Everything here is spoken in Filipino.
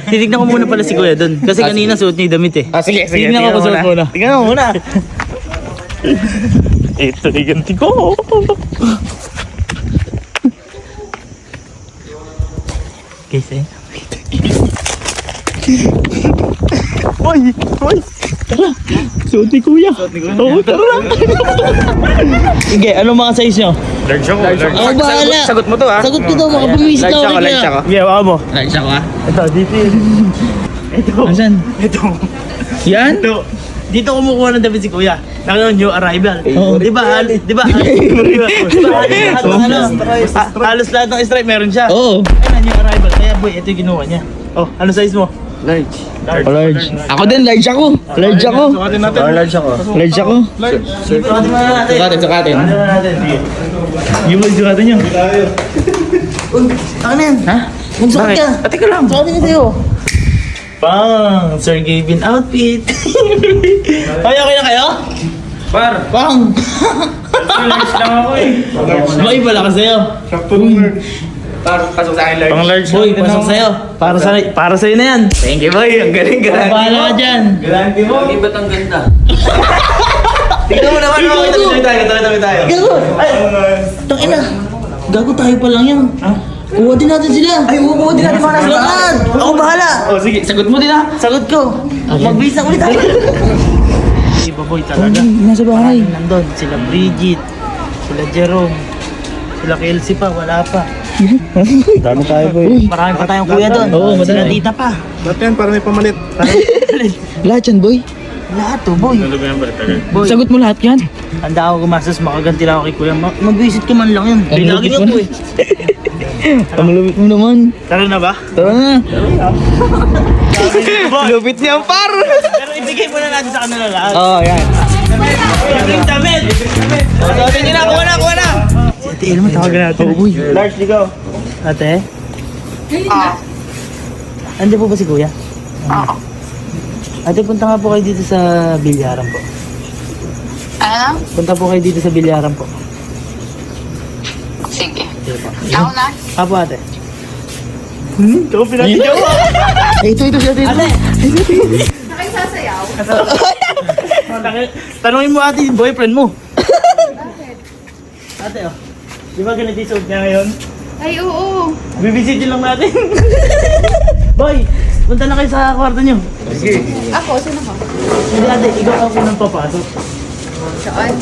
Titignan ko muna pala si Kuya doon. Kasi kanina suot niya yung damit eh. Sige. Tignan ko suot muna. Tingnan mo muna. Ito na ganti ko. Guys eh. Hoy! Tara! Suot ni Kuya. Oo, tara. Sige, anong mga size nyo? Large ako. Ako bahala. Sagot mo to ha. Sagot ko daw, makapawisit Large ako ako, large ako. Sige, baka mo. Large ako ha. Ito, dito yun. Ito. Asan? Ito. Yan? Ito. Dito kumukuha ng damit si Kuya. Nakano, new arrival. Oo. Di ba? Halos lahat ng stripe meron siya. Oo. Ayun, new arrival. Kaya boy, ito yung ginawa niya. Oh, ano size mo? Large. Ako din, large ako. Large ako. Sukatin natin. Large ako. Sukatin mo na natin. Sukatin. Yung mga sukatin niyo. Uy, ano yan? Ha? Magsukat ka. Ate ka lang. Sukatin niyo sa'yo. Pang! Sir Gavin outfit. Okay na kayo? Pang! Large lang ako eh. May pala ka sa'yo. Pasok sa akin large. Pang large Boy, pasok sa'yo. Para sa'yo na yan. Thank you boy. Ang galing. Bahala ka dyan. Galanti mo. Ba't ang ganda? Tingnan mo naman. Tabi tayo. Gago! Ay! Tangina! Gago tayo pa lang yan. Kuha din natin sila. Ay, kukuha din natin mga nasa Lahat! Ako bahala! Oh, sige. Sagot mo din ha. Sagot ko. Magbisa ulit tayo. Iba boy talaga. Nasa bahay. Nandun, sila Bridget, sila Jerome, sila Kelsey pa, wala pa. Dami tayo boy. Marami pa tayong kuya doon. Oo, Sila madami. tita pa. Ba't yan? Para may pamalit. Lahat yan boy. Lahat to boy. Boy, Sagot mo lahat yan. handa ako gumastos, makaganti lang ako kay kuya. Mag-visit ka man lang yun. Ang Lagi lupit nga mo po na. eh. Ang lupit mo naman. Tara na ba? Tara na. Lupit niya par. Pero ibigay mo na natin sa kanila lahat. Oh, yan. Yung damit! Sabi niyo na, kuha na. Si Ate Elma, tawagan natin. Oh, boy. Large, ligaw. Ate? Andiyan po ba si kuya? Oo. Ate, punta nga po kayo dito sa Bilyaran po. Ano? Punta po kayo dito sa Bilyaran po. Sige. Sige po. Ako na. Apo ate. Ikaw pinatigaw mo. Ito si ate. Ate! Nakay sasayaw? Tanungin mo ate yung boyfriend mo. Ate oh. Di ba ganito yung suot niya ngayon? Ay, oo. Bibisitin lang natin. Boy! Punta na kayo sa kwarto niyo. Ako, sino ka? Hindi ate, ikaw ang unang papasok. Saan?